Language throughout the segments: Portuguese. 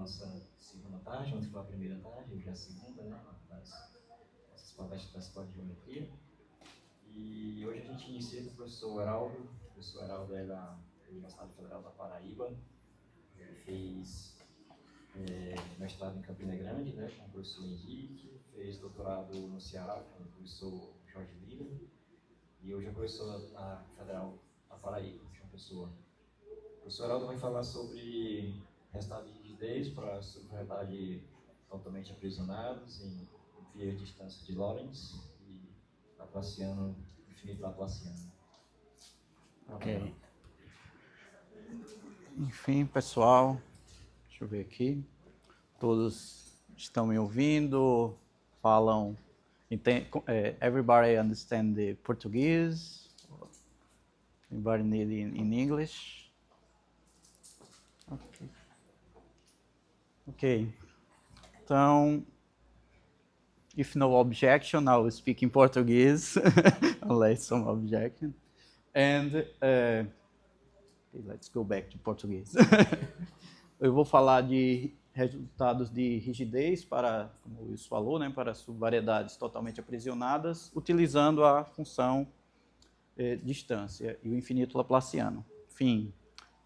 nossa segunda tarde, ontem foi a primeira tarde, hoje é a segunda, né, nossas palestras da Escola de Geometria. E hoje a gente inicia com o professor Heraldo. O professor Heraldo é da Universidade Federal da Paraíba. Ele fez mestrado em Campina Grande, né, com o professor Henrique, fez doutorado no Ceará com o professor Jorge Lira, e hoje é professor na Federal da Paraíba, João Pessoa. O professor Heraldo vai falar sobre resultado de rigidez para sociedade totalmente aprisionados em vias distâncias de Lorentz e Laplaciano, infinito Laplaciano. Ok. Enfim, pessoal, deixa eu ver aqui. Todos estão me ouvindo? Falam? Everybody understand the Portuguese? Anybody need in English? Ok. Então, if no objection, I will speak in Portuguese, unless some objection. And let's go back to Português. Eu vou falar de resultados de rigidez para, como o Wilson falou, né, para subvariedades totalmente aprisionadas, utilizando a função distância e o infinito laplaciano. Enfim,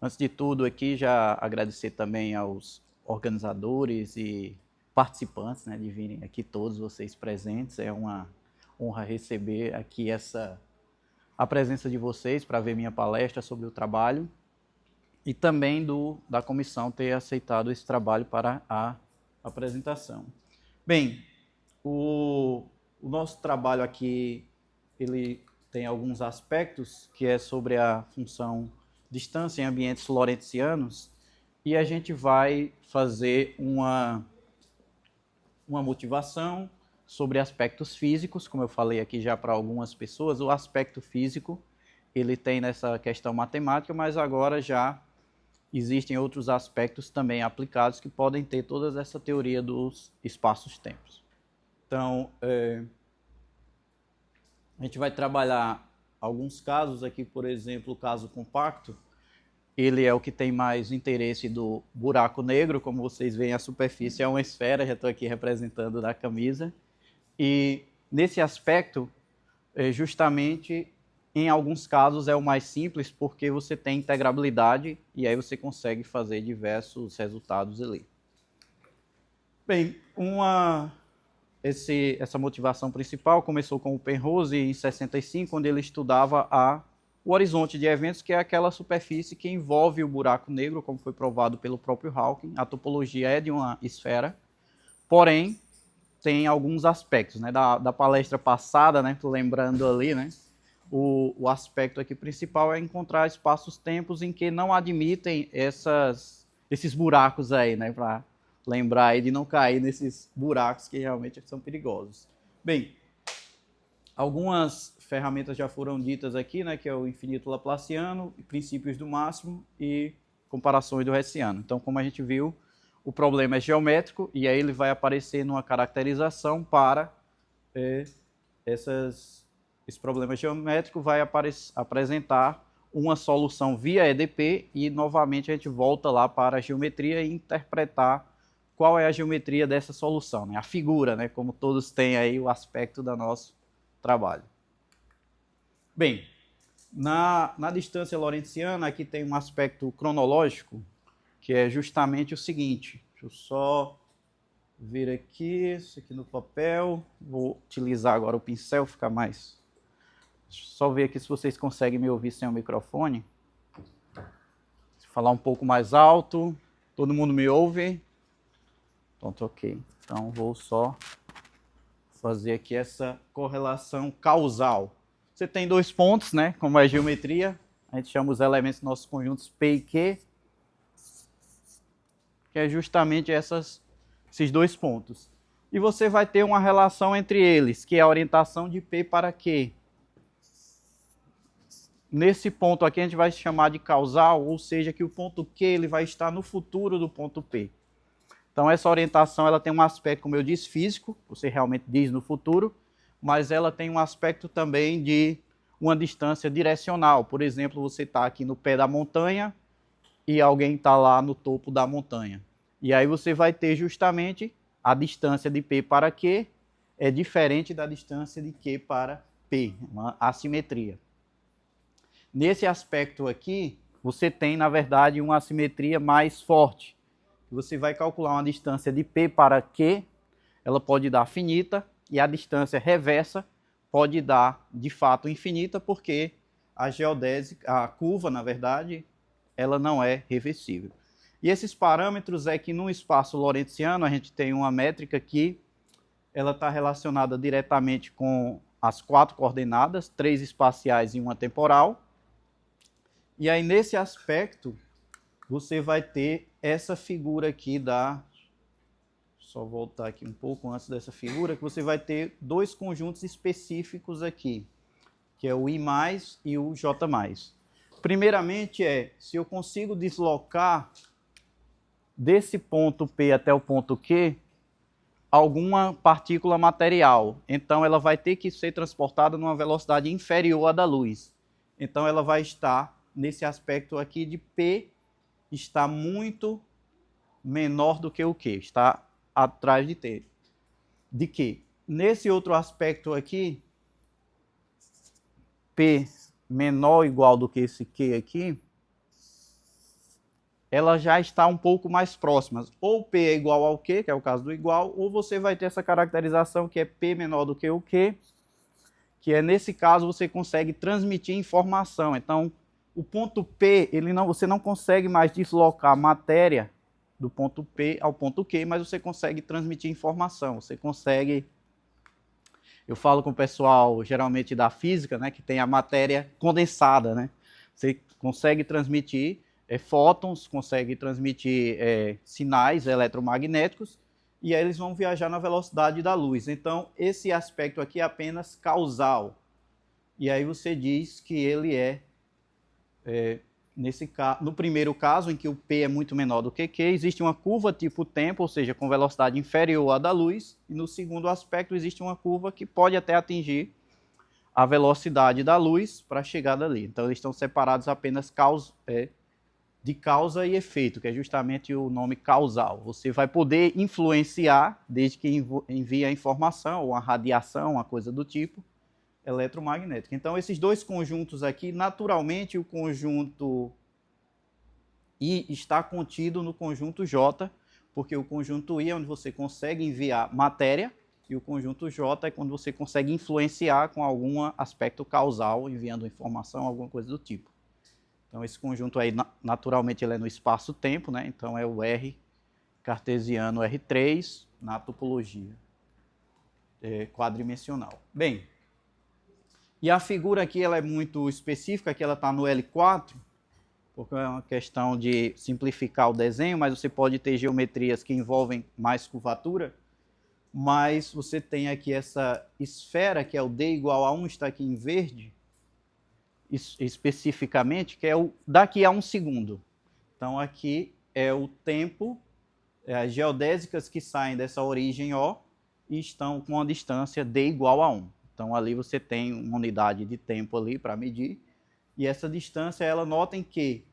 antes de tudo aqui, já agradecer também aos organizadores e participantes, né, de virem aqui todos vocês presentes. É uma honra receber aqui a presença de vocês para ver minha palestra sobre o trabalho e também da comissão ter aceitado esse trabalho para a apresentação. Bem, o nosso trabalho aqui, ele tem alguns aspectos, que é sobre a função distância em ambientes lorentzianos, e a gente vai fazer uma motivação sobre aspectos físicos, como eu falei aqui já para algumas pessoas. O aspecto físico, ele tem nessa questão matemática, mas agora já existem outros aspectos também aplicados que podem ter toda essa teoria dos espaços-tempos. Então, a gente vai trabalhar alguns casos aqui, por exemplo, o caso compacto. Ele é o que tem mais interesse do buraco negro. Como vocês veem, a superfície é uma esfera, já estou aqui representando na camisa. E nesse aspecto, justamente, em alguns casos é o mais simples, porque você tem integrabilidade e aí você consegue fazer diversos resultados ali. Bem, essa motivação principal começou com o Penrose em 65, onde ele estudava o horizonte de eventos, que é aquela superfície que envolve o buraco negro, como foi provado pelo próprio Hawking. A topologia é de uma esfera, porém tem alguns aspectos, né? Da palestra passada, né? Tô lembrando ali, né? O aspecto aqui principal é encontrar espaços-tempos em que não admitem esses buracos aí, né? Para lembrar aí de não cair nesses buracos que realmente são perigosos. Bem, algumas ferramentas já foram ditas aqui, né? Que é o infinito laplaciano, princípios do máximo e comparações do hessiano. Então, como a gente viu, o problema é geométrico e aí ele vai aparecer numa caracterização para esse problema geométrico vai apresentar uma solução via EDP e, novamente, a gente volta lá para a geometria e interpretar qual é a geometria dessa solução, né? A figura, né? Como todos têm aí o aspecto do nosso trabalho. Bem, na distância lorentziana, aqui tem um aspecto cronológico, que é justamente o seguinte. Deixa eu só ver aqui, isso aqui no papel. Vou utilizar agora o pincel, ficar mais... Deixa eu só ver aqui se vocês conseguem me ouvir sem o microfone. Se falar um pouco mais alto, todo mundo me ouve? Pronto, ok. Então, vou só fazer aqui essa correlação causal. Você tem dois pontos, né? Como é a geometria, a gente chama os elementos dos nossos conjuntos P e Q, que é justamente esses dois pontos. E você vai ter uma relação entre eles, que é a orientação de P para Q. Nesse ponto aqui a gente vai chamar de causal, ou seja, que o ponto Q ele vai estar no futuro do ponto P. Então essa orientação ela tem um aspecto, como eu disse, físico, você realmente diz no futuro, mas ela tem um aspecto também de uma distância direcional. Por exemplo, você está aqui no pé da montanha e alguém está lá no topo da montanha. E aí você vai ter justamente a distância de P para Q é diferente da distância de Q para P, uma assimetria. Nesse aspecto aqui, você tem, na verdade, uma assimetria mais forte. Você vai calcular uma distância de P para Q, ela pode dar finita, e a distância reversa pode dar, de fato, infinita, porque a geodésica, a curva, na verdade, ela não é reversível. E esses parâmetros é que no espaço lorentziano a gente tem uma métrica que ela está relacionada diretamente com as 4 coordenadas, 3 espaciais e uma temporal. E aí, nesse aspecto, você vai ter essa figura aqui da... Só voltar aqui um pouco antes dessa figura, que você vai ter 2 conjuntos específicos aqui, que é o I+, e o J+. Primeiramente se eu consigo deslocar desse ponto P até o ponto Q, alguma partícula material. Então, ela vai ter que ser transportada numa velocidade inferior à da luz. Então, ela vai estar nesse aspecto aqui de P, está muito menor do que o Q, está atrás de T. De Q. Nesse outro aspecto aqui, P menor ou igual do que esse Q aqui, ela já está um pouco mais próxima. Ou P é igual ao Q, que é o caso do igual, ou você vai ter essa caracterização que é P menor do que o Q, que é nesse caso você consegue transmitir informação. Então, o ponto P, você não consegue mais deslocar matéria do ponto P ao ponto Q, mas você consegue transmitir informação. Você consegue... Eu falo com o pessoal, geralmente da física, né, que tem a matéria condensada, né? Você consegue transmitir fótons, consegue transmitir sinais eletromagnéticos, e aí eles vão viajar na velocidade da luz. Então, esse aspecto aqui é apenas causal. E aí você diz que ele no primeiro caso, em que o P é muito menor do que Q, existe uma curva tipo tempo, ou seja, com velocidade inferior à da luz, e no segundo aspecto existe uma curva que pode até atingir a velocidade da luz para chegar dali. Então, eles estão separados apenas de causa e efeito, que é justamente o nome causal. Você vai poder influenciar, desde que envie a informação, ou uma radiação, uma coisa do tipo, eletromagnética. Então, esses 2 conjuntos aqui, naturalmente, o conjunto I está contido no conjunto J, porque o conjunto I é onde você consegue enviar matéria, e o conjunto J é quando você consegue influenciar com algum aspecto causal, enviando informação, alguma coisa do tipo. Então, esse conjunto aí, naturalmente, ele é no espaço-tempo, né? Então, é o R cartesiano R3 na topologia quadridimensional. Bem, e a figura aqui ela é muito específica, que ela está no L4, porque é uma questão de simplificar o desenho, mas você pode ter geometrias que envolvem mais curvatura, mas você tem aqui essa esfera, que é o D igual a 1, está aqui em verde, especificamente, que é o daqui a 1 segundo. Então, aqui é o tempo, as geodésicas que saem dessa origem O e estão com uma distância D igual a 1. Então, ali você tem uma unidade de tempo ali para medir. E essa distância, notem que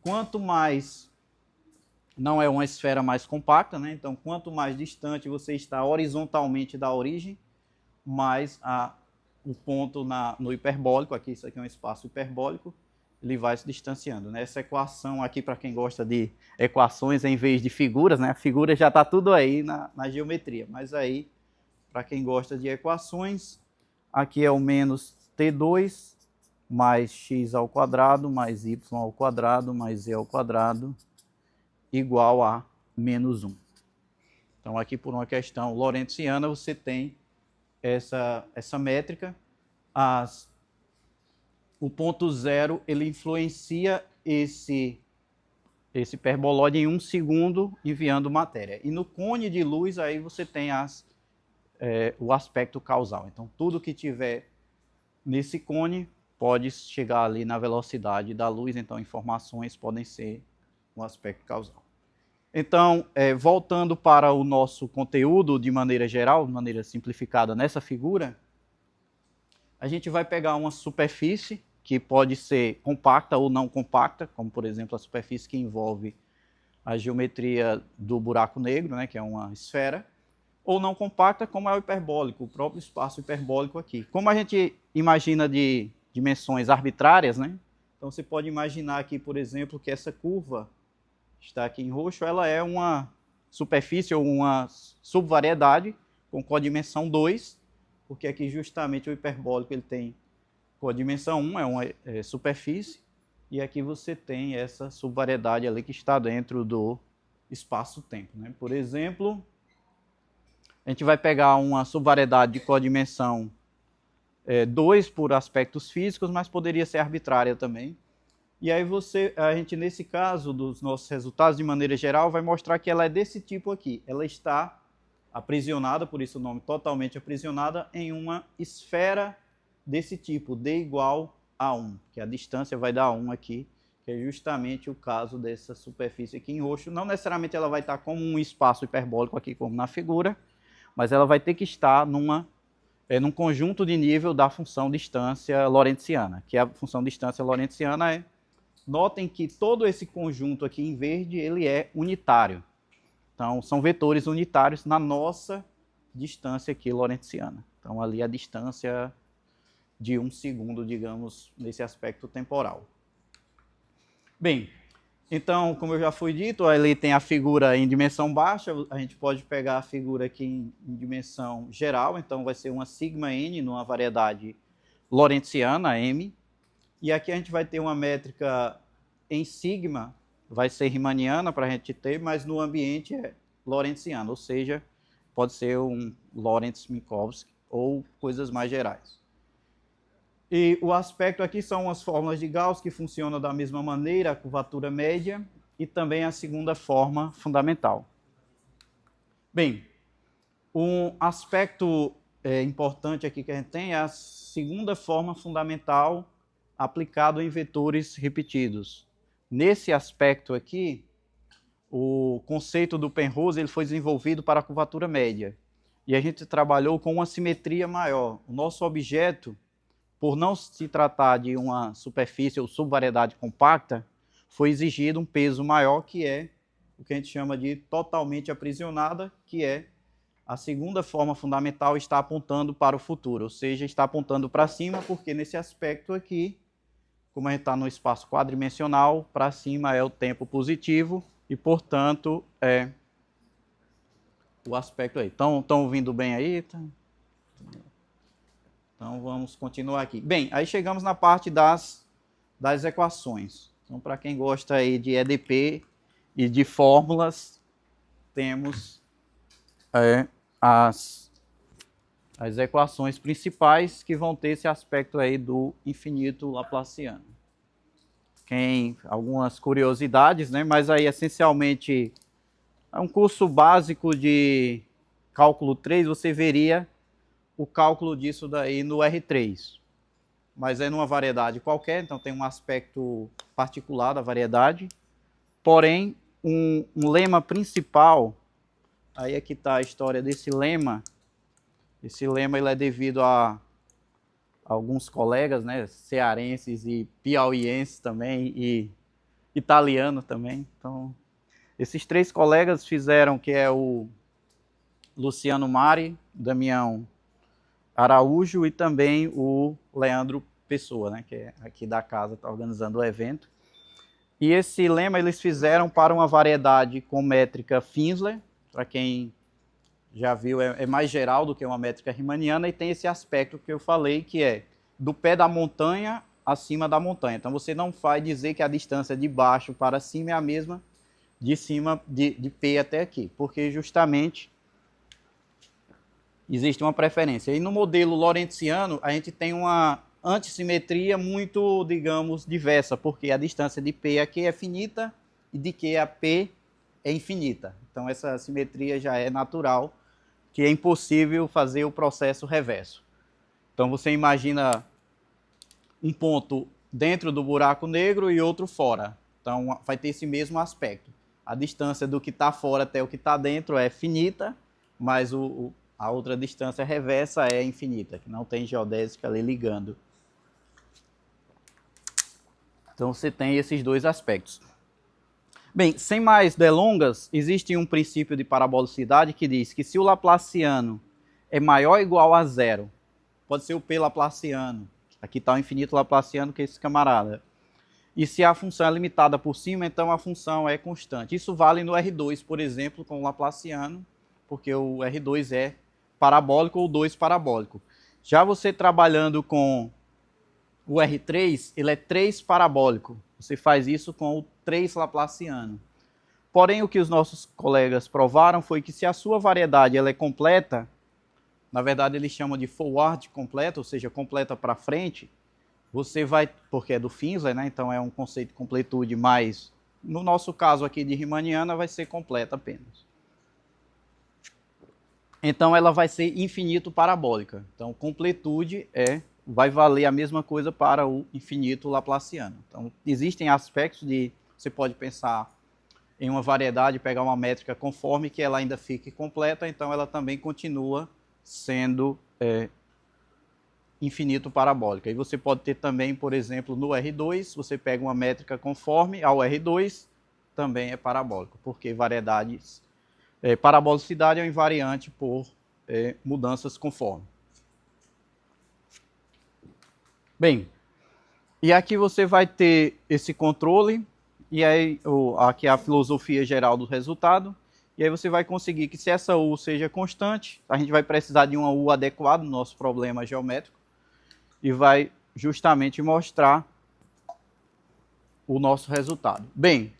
quanto mais... Não é uma esfera mais compacta, né? Então, quanto mais distante você está horizontalmente da origem, mais o ponto no hiperbólico, aqui isso aqui é um espaço hiperbólico, ele vai se distanciando, né? Essa equação aqui, para quem gosta de equações em vez de figuras, né? A figura já está tudo aí na geometria, mas aí, para quem gosta de equações, aqui é o menos T2 mais x ao quadrado mais y ao quadrado mais z ao quadrado igual a menos 1. Então, aqui por uma questão lorentziana, você tem essa métrica. O ponto zero, ele influencia esse hiperboloide em 1 segundo enviando matéria. E no cone de luz, aí você tem o aspecto causal. Então, tudo que tiver nesse cone pode chegar ali na velocidade da luz, então informações podem ser um aspecto causal. Então, voltando para o nosso conteúdo de maneira geral, de maneira simplificada nessa figura, a gente vai pegar uma superfície que pode ser compacta ou não compacta, como por exemplo a superfície que envolve a geometria do buraco negro, né, que é uma esfera, ou não compacta, como é o hiperbólico, o próprio espaço hiperbólico aqui. Como a gente imagina de dimensões arbitrárias, né? Então você pode imaginar aqui, por exemplo, que essa curva que está aqui em roxo, ela é uma superfície ou uma subvariedade com codimensão 2, porque aqui justamente o hiperbólico ele tem codimensão 1, é uma superfície, e aqui você tem essa subvariedade ali que está dentro do espaço-tempo, né? Por exemplo, a gente vai pegar uma subvariedade de codimensão 2 por aspectos físicos, mas poderia ser arbitrária também. E aí a gente, nesse caso, dos nossos resultados, de maneira geral, vai mostrar que ela é desse tipo aqui. Ela está aprisionada, por isso o nome totalmente aprisionada, em uma esfera desse tipo, d igual a 1, que a distância vai dar 1 aqui, que é justamente o caso dessa superfície aqui em roxo. Não necessariamente ela vai estar como um espaço hiperbólico aqui, como na figura, mas ela vai ter que estar num conjunto de nível da função distância lorentziana, que a função distância lorentziana é... Notem que todo esse conjunto aqui em verde, ele é unitário. Então, são vetores unitários na nossa distância aqui lorentziana. Então, ali a distância de 1 segundo, digamos, nesse aspecto temporal. Bem, então, como eu já fui dito, ali tem a figura em dimensão baixa. A gente pode pegar a figura aqui em dimensão geral. Então, vai ser uma sigma n numa variedade lorentziana, m. E aqui a gente vai ter uma métrica em sigma, vai ser riemanniana para a gente ter, mas no ambiente é lorentziana, ou seja, pode ser um Lorentz-Minkowski ou coisas mais gerais. E o aspecto aqui são as fórmulas de Gauss que funcionam da mesma maneira, a curvatura média e também a segunda forma fundamental. Bem, um aspecto importante aqui que a gente tem é a segunda forma fundamental aplicado em vetores repetidos. Nesse aspecto aqui, o conceito do Penrose ele foi desenvolvido para a curvatura média. E a gente trabalhou com uma simetria maior. O nosso objeto, por não se tratar de uma superfície ou subvariedade compacta, foi exigido um peso maior, que é o que a gente chama de totalmente aprisionada, que é a segunda forma fundamental, está apontando para o futuro, ou seja, está apontando para cima, porque nesse aspecto aqui, como a gente está no espaço quadridimensional, para cima é o tempo positivo e, portanto, é o aspecto aí. Estão ouvindo bem aí? Então, vamos continuar aqui. Bem, aí chegamos na parte das equações. Então, para quem gosta aí de EDP e de fórmulas, temos as equações principais que vão ter esse aspecto aí do infinito laplaciano. Algumas curiosidades, né? Mas aí essencialmente é um curso básico de cálculo 3, você veria o cálculo disso daí no R3. Mas é numa variedade qualquer, então tem um aspecto particular da variedade. Porém, um lema principal, aí é que está a história desse lema. Esse lema ele é devido a alguns colegas, né, cearenses e piauienses também, e italiano também. Então, esses três colegas fizeram, que é o Luciano Mari, Damião Araújo e também o Leandro Pessoa, né, que é aqui da casa, está organizando o evento. E esse lema eles fizeram para uma variedade com métrica Finsler, para quem já viu, é mais geral do que uma métrica riemanniana, e tem esse aspecto que eu falei, que é do pé da montanha acima da montanha. Então você não vai dizer que a distância de baixo para cima é a mesma de cima de P até aqui, porque justamente existe uma preferência. E no modelo lorentziano a gente tem uma antissimetria muito, digamos, diversa, porque a distância de P a Q é finita e de Q a P é infinita. Então essa simetria já é natural, que é impossível fazer o processo reverso. Então você imagina um ponto dentro do buraco negro e outro fora. Então vai ter esse mesmo aspecto. A distância do que está fora até o que está dentro é finita, mas a outra distância reversa é infinita, que não tem geodésica ali ligando. Então você tem esses dois aspectos. Bem, sem mais delongas, existe um princípio de parabolicidade que diz que se o laplaciano é maior ou igual a zero, pode ser o P laplaciano, aqui está o infinito laplaciano, que é esse camarada, e se a função é limitada por cima, então a função é constante. Isso vale no R2, por exemplo, com o laplaciano, porque o R2 é parabólico ou 2 parabólico. Já você trabalhando com o R3, ele é 3 parabólico. Você faz isso com o 3 laplaciano. Porém, o que os nossos colegas provaram foi que se a sua variedade ela é completa, na verdade eles chamam de forward completa, ou seja, completa para frente, você vai, porque é do Finsler, né? Então é um conceito de completude, mas no nosso caso aqui de Riemanniana vai ser completa apenas. Então ela vai ser infinito parabólica. Então completude vai valer a mesma coisa para o infinito laplaciano. Então existem aspectos de, você pode pensar em uma variedade, pegar uma métrica conforme que ela ainda fique completa, então ela também continua sendo infinito parabólica. E você pode ter também, por exemplo, no R2, você pega uma métrica conforme ao R2, também é parabólico, porque variedades, parabolicidade é um invariante por mudanças conforme. Bem, e aqui você vai ter esse controle, e aí aqui é a filosofia geral do resultado, e aí você vai conseguir que se essa U seja constante, a gente vai precisar de uma U adequada no nosso problema geométrico, e vai justamente mostrar o nosso resultado. Bem,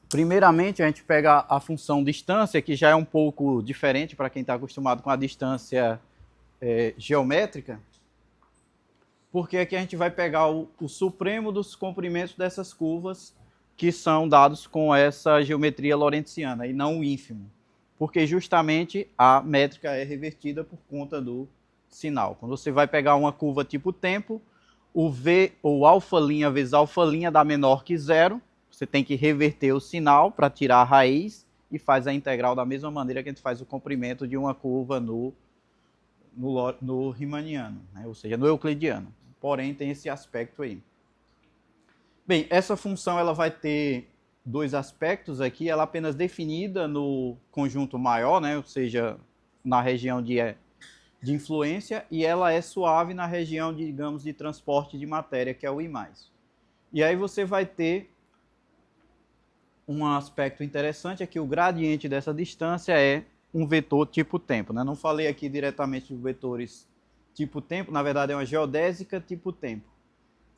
primeiramente a gente pega a função distância, que já é um pouco diferente para quem está acostumado com a distância geométrica, porque aqui a gente vai pegar o supremo dos comprimentos dessas curvas que são dados com essa geometria lorentziana, e não o ínfimo, porque justamente a métrica é revertida por conta do sinal. Quando você vai pegar uma curva tipo tempo, o V ou alfa' vezes alfa' dá menor que zero, você tem que reverter o sinal para tirar a raiz e faz a integral da mesma maneira que a gente faz o comprimento de uma curva no riemanniano, né? Ou seja, no euclidiano. Porém, tem esse aspecto aí. Bem, essa função ela vai ter dois aspectos aqui, ela é apenas definida no conjunto maior, né? Ou seja, na região de influência, e ela é suave na região, digamos, de transporte de matéria, que é o I+. E aí você vai ter um aspecto interessante, é que o gradiente dessa distância é um vetor tipo tempo, né? Não falei aqui diretamente dos vetores tipo tempo, na verdade é uma geodésica tipo tempo.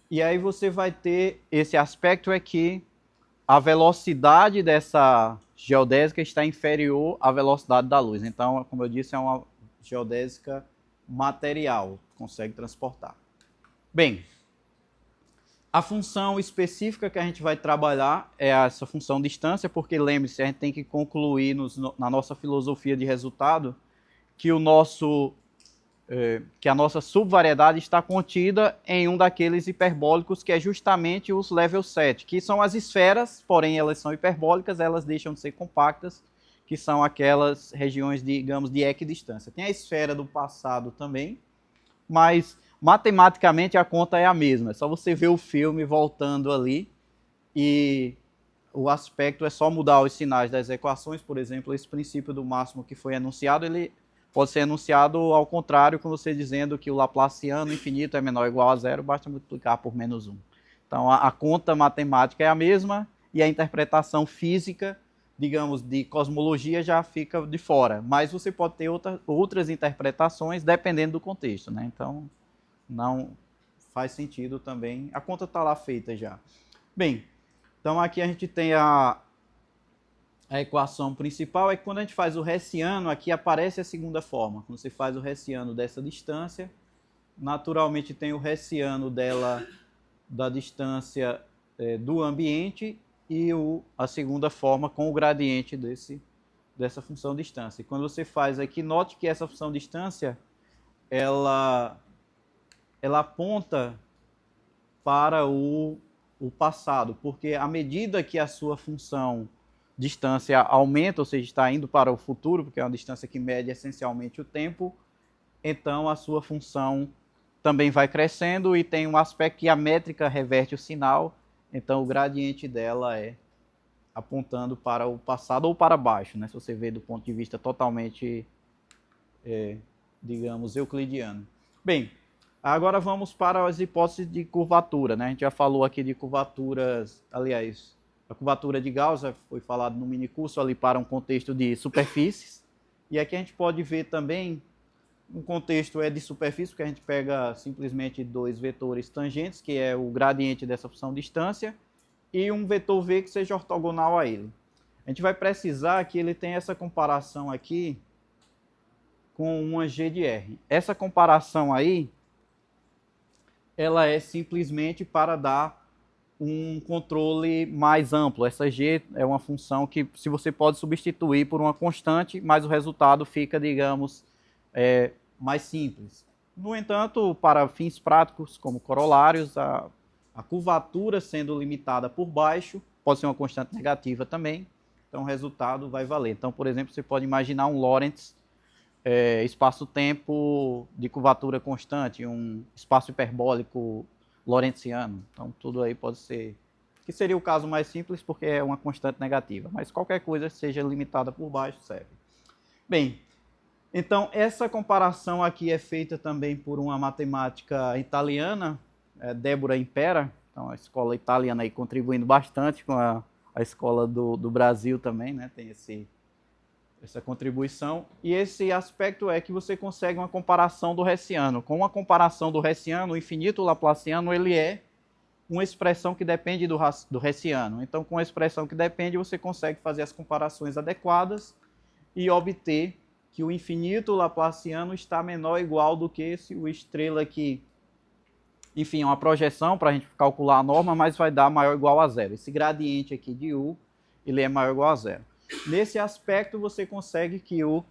E aí você vai ter esse aspecto é que a velocidade dessa geodésica está inferior à velocidade da luz. Então, como eu disse, é uma geodésica material, consegue transportar. Bem, a função específica que a gente vai trabalhar é essa função distância, porque lembre-se, a gente tem que concluir na nossa filosofia de resultado que que a nossa subvariedade está contida em um daqueles hiperbólicos que é justamente os level 7, que são as esferas, porém elas são hiperbólicas, elas deixam de ser compactas, que são aquelas regiões, digamos, de equidistância. Tem a esfera do passado também, mas matematicamente a conta é a mesma. É só você ver o filme voltando ali e o aspecto é só mudar os sinais das equações. Por exemplo, esse princípio do máximo que foi enunciado, ele pode ser enunciado ao contrário, com você dizendo que o laplaciano infinito é menor ou igual a zero, basta multiplicar por menos 1. Então a conta matemática é a mesma e a interpretação física, digamos, de cosmologia já fica de fora. Mas você pode ter outras interpretações dependendo do contexto, né? Então não faz sentido também. A conta está lá feita já. Bem, então aqui a gente tem a equação principal, é que quando a gente faz o hessiano, aqui aparece a segunda forma. Quando você faz o hessiano dessa distância, naturalmente tem o hessiano da distância do ambiente e a segunda forma com o gradiente dessa função distância. E quando você faz aqui, note que essa função distância, ela aponta para o passado, porque à medida que a sua função distância aumenta, ou seja, está indo para o futuro, porque é uma distância que mede essencialmente o tempo, então a sua função também vai crescendo e tem um aspecto que a métrica reverte o sinal, então o gradiente dela é apontando para o passado ou para baixo, né? Se você vê do ponto de vista totalmente, digamos, euclidiano. Bem, agora vamos para as hipóteses de curvatura, né? A gente já falou aqui de curvaturas, aliás, a curvatura de Gauss foi falado no minicurso ali para um contexto de superfícies. E aqui a gente pode ver também um contexto de superfície, porque a gente pega simplesmente dois vetores tangentes, que é o gradiente dessa função distância, e um vetor v que seja ortogonal a ele. A gente vai precisar que ele tenha essa comparação aqui com uma g de r. Essa comparação aí, ela é simplesmente para dar um controle mais amplo. Essa g é uma função que se você pode substituir por uma constante, mas o resultado fica, digamos, mais simples. No entanto, para fins práticos, como corolários, a curvatura sendo limitada por baixo, pode ser uma constante negativa também, então o resultado vai valer. Então, por exemplo, você pode imaginar um Lorentz espaço-tempo de curvatura constante, um espaço hiperbólico lorentziano. Então, tudo aí pode ser, que seria o caso mais simples, porque é uma constante negativa, mas qualquer coisa que seja limitada por baixo serve. Bem, então essa comparação aqui é feita também por uma matemática italiana, Débora Impera, então a escola italiana aí contribuindo bastante com a escola do Brasil também, né? Tem essa contribuição. E esse aspecto é que você consegue uma comparação do Hessiano. Com uma comparação do Hessiano, o infinito laplaciano ele é uma expressão que depende do Hessiano. Então, com a expressão que depende, você consegue fazer as comparações adequadas e obter que o infinito laplaciano está menor ou igual do que o estrela aqui. Enfim, é uma projeção para a gente calcular a norma, mas vai dar maior ou igual a zero. Esse gradiente aqui de U, ele é maior ou igual a zero. Nesse aspecto, você consegue que o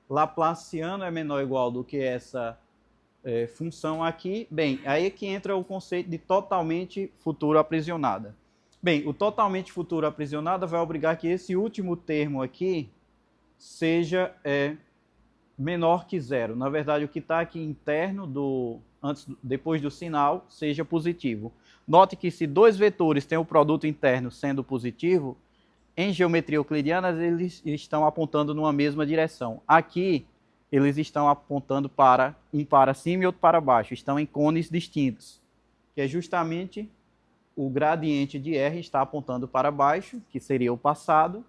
laplaciano é menor ou igual do que essa função aqui. Bem, aí é que entra o conceito de totalmente futuro aprisionada. Bem, o totalmente futuro aprisionada vai obrigar que esse último termo aqui seja menor que zero. Na verdade, o que está aqui interno, depois do sinal, seja positivo. Note que se dois vetores têm o produto interno sendo positivo, em geometria euclidiana eles estão apontando numa mesma direção. Aqui, eles estão apontando para um para cima e outro para baixo. Estão em cones distintos, que é justamente o gradiente de R está apontando para baixo, que seria o passado,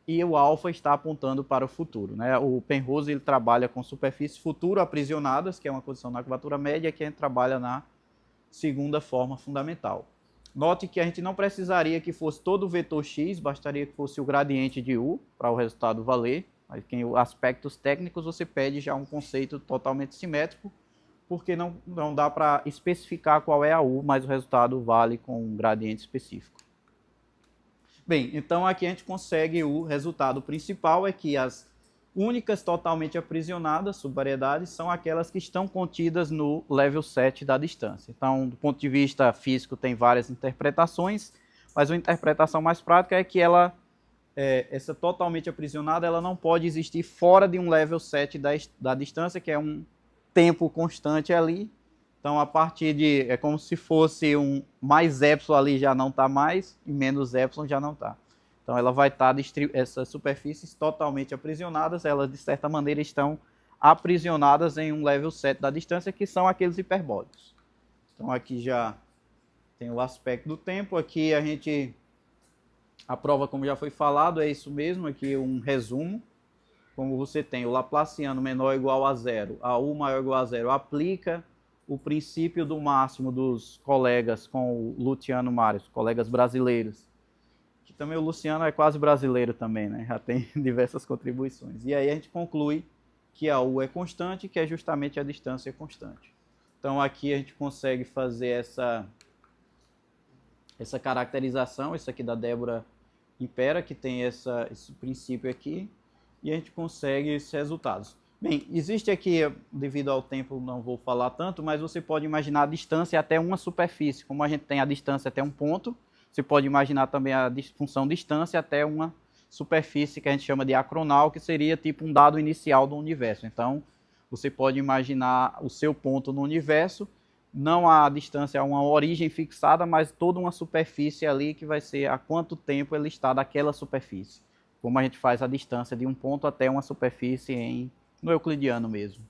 e o alfa está apontando para o futuro, né? O Penrose ele trabalha com superfícies futuro aprisionadas, que é uma condição na curvatura média, que a gente trabalha na segunda forma fundamental. Note que a gente não precisaria que fosse todo o vetor x, bastaria que fosse o gradiente de U para o resultado valer. Mas em aspectos técnicos você pede já um conceito totalmente simétrico, porque não dá para especificar qual é a U, mas o resultado vale com um gradiente específico. Bem, então aqui a gente consegue o resultado principal, é que as únicas totalmente aprisionadas, subvariedades, são aquelas que estão contidas no level 7 da distância. Então, do ponto de vista físico, tem várias interpretações, mas a interpretação mais prática é que essa totalmente aprisionada ela não pode existir fora de um level 7 da distância, que é um tempo constante ali. Então, a partir de... é como se fosse um mais epsilon ali já não está mais, e menos epsilon já não está. Então, ela vai estar... essas superfícies totalmente aprisionadas, elas, de certa maneira, estão aprisionadas em um level 7 da distância, que são aqueles hiperbólicos. Então, aqui já tem o aspecto do tempo. Aqui a gente... a prova, como já foi falado, é isso mesmo. Aqui um resumo. Como você tem o laplaciano menor ou igual a zero, a U maior ou igual a zero, aplica o princípio do máximo dos colegas com o Luciano Marius, colegas brasileiros. Que também o Luciano é quase brasileiro também, né? Já tem diversas contribuições. E aí a gente conclui que a U é constante, que é justamente a distância constante. Então aqui a gente consegue fazer essa caracterização, isso aqui da Débora Impera, que tem esse princípio aqui, e a gente consegue esses resultados. Bem, existe aqui, devido ao tempo não vou falar tanto, mas você pode imaginar a distância até uma superfície. Como a gente tem a distância até um ponto, você pode imaginar também a função distância até uma superfície que a gente chama de acronal, que seria tipo um dado inicial do universo. Então, você pode imaginar o seu ponto no universo não a distância a uma origem fixada, mas toda uma superfície ali que vai ser a quanto tempo ele está daquela superfície. Como a gente faz a distância de um ponto até uma superfície no euclidiano mesmo.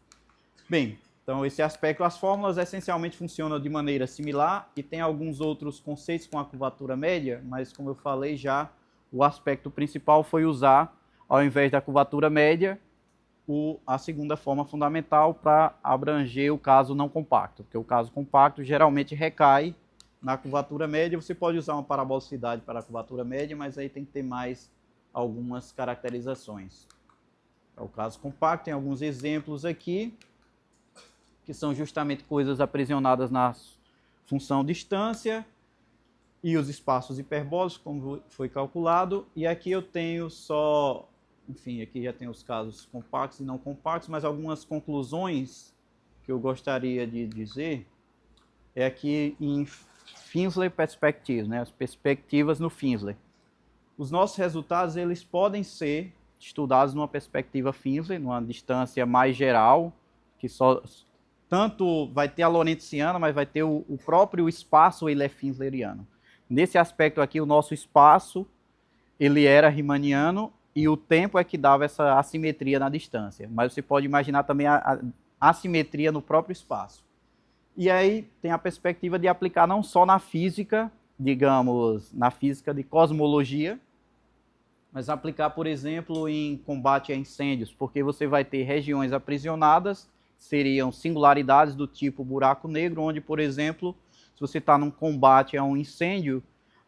Bem, então esse aspecto, as fórmulas essencialmente funcionam de maneira similar e tem alguns outros conceitos com a curvatura média, mas como eu falei já, o aspecto principal foi usar, ao invés da curvatura média, a segunda forma fundamental para abranger o caso não compacto, porque o caso compacto geralmente recai na curvatura média. Você pode usar uma parabolicidade para a curvatura média, mas aí tem que ter mais algumas caracterizações. O caso compacto tem alguns exemplos aqui, que são justamente coisas aprisionadas na função distância e os espaços hiperbólicos, como foi calculado. E aqui eu tenho só, enfim, aqui já tem os casos compactos e não compactos, mas algumas conclusões que eu gostaria de dizer é aqui em Finsler Perspectives, né, as perspectivas no Finsler. Os nossos resultados eles podem ser estudados numa perspectiva Finsler, numa distância mais geral, que só tanto vai ter a lorentziana, mas vai ter o próprio espaço, ele é finsleriano. Nesse aspecto aqui, o nosso espaço, ele era riemanniano e o tempo é que dava essa assimetria na distância. Mas você pode imaginar também a assimetria no próprio espaço. E aí tem a perspectiva de aplicar não só na física, digamos, na física de cosmologia, mas aplicar, por exemplo, em combate a incêndios, porque você vai ter regiões aprisionadas, seriam singularidades do tipo buraco negro, onde, por exemplo, se você está num combate a um incêndio,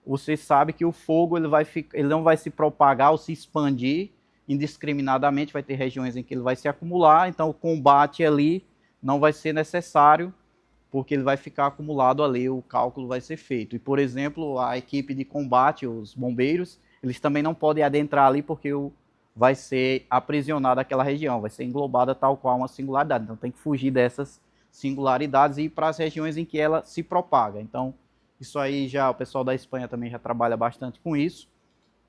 você sabe que o fogo ele não vai se propagar ou se expandir indiscriminadamente, vai ter regiões em que ele vai se acumular, então o combate ali não vai ser necessário, porque ele vai ficar acumulado ali, o cálculo vai ser feito. E, por exemplo, a equipe de combate, os bombeiros, eles também não podem adentrar ali, porque vai ser aprisionada aquela região, vai ser englobada tal qual uma singularidade. Então tem que fugir dessas singularidades e ir para as regiões em que ela se propaga. Então isso aí já o pessoal da Espanha também já trabalha bastante com isso.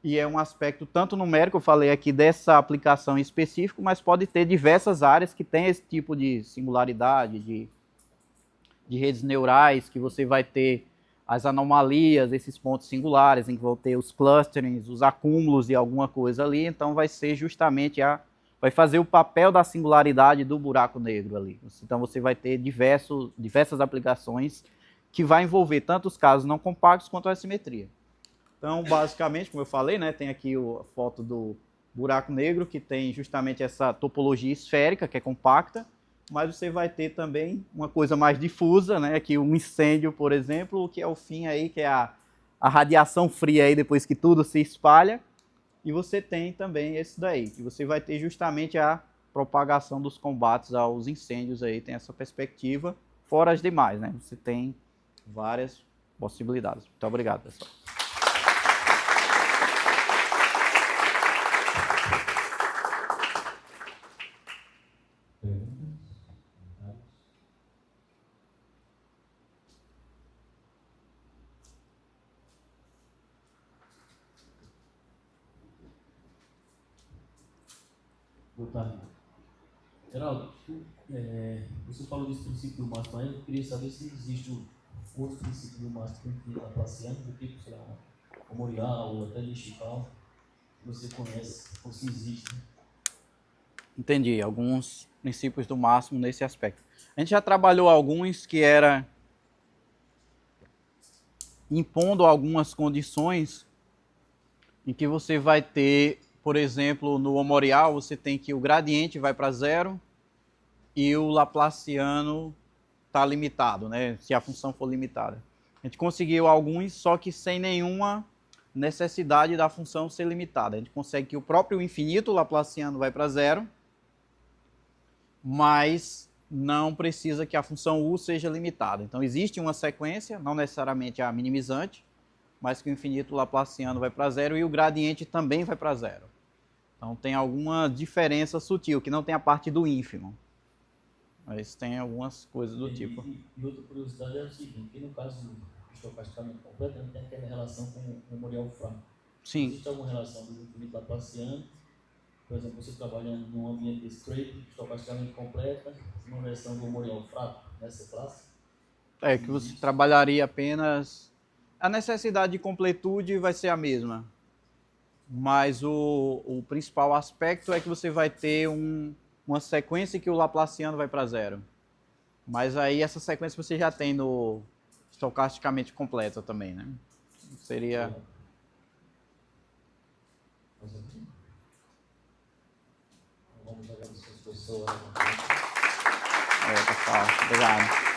E é um aspecto tanto numérico, eu falei aqui dessa aplicação em específico, mas pode ter diversas áreas que tem esse tipo de singularidade, de redes neurais, que você vai ter as anomalias, esses pontos singulares, em que vão ter os clusterings, os acúmulos de alguma coisa ali, então vai ser justamente vai fazer o papel da singularidade do buraco negro ali. Então você vai ter diversas aplicações que vai envolver tanto os casos não compactos quanto a assimetria. Então, basicamente, como eu falei, né, tem aqui a foto do buraco negro, que tem justamente essa topologia esférica, que é compacta, mas você vai ter também uma coisa mais difusa, né? Que um incêndio, por exemplo, que é o fim aí, que é a radiação fria aí depois que tudo se espalha. E você tem também esse daí, que você vai ter justamente a propagação dos combates aos incêndios aí, tem essa perspectiva, fora as demais, né? Você tem várias possibilidades. Muito obrigado, pessoal. Boa tarde. Geraldo, você falou desse princípio do máximo aí, eu queria saber se existe outro princípio do máximo laplaciano, do tipo, sei lá, o Morial ou até Lechical, que você conhece, ou se existe. Entendi, alguns princípios do máximo nesse aspecto. A gente já trabalhou alguns que era impondo algumas condições em que você vai ter, por exemplo, no Morial, você tem que o gradiente vai para zero e o Laplaciano está limitado, né? Se a função for limitada. A gente conseguiu alguns, só que sem nenhuma necessidade da função ser limitada. A gente consegue que o próprio infinito Laplaciano vai para zero, mas não precisa que a função u seja limitada. Então existe uma sequência, não necessariamente a minimizante, mas que o infinito Laplaciano vai para zero e o gradiente também vai para zero. Então tem alguma diferença sutil, que não tem a parte do ínfimo. Mas tem algumas coisas do tipo. E outra curiosidade é o seguinte, que no caso do estocasticamente completo, tem aquela relação com o memorial fraco. Sim. Existe alguma relação do infinito Laplaciano? Por exemplo, você trabalhando num ambiente de scrape, estocasticamente completa, uma versão do memorial fraco nessa classe? É que você trabalharia apenas... A necessidade de completude vai ser a mesma. Mas o principal aspecto é que você vai ter uma sequência que o Laplaciano vai para zero. Mas aí essa sequência você já tem no estocasticamente completa também, né? Seria... Vamos agradecer as pessoas. pessoal, obrigado.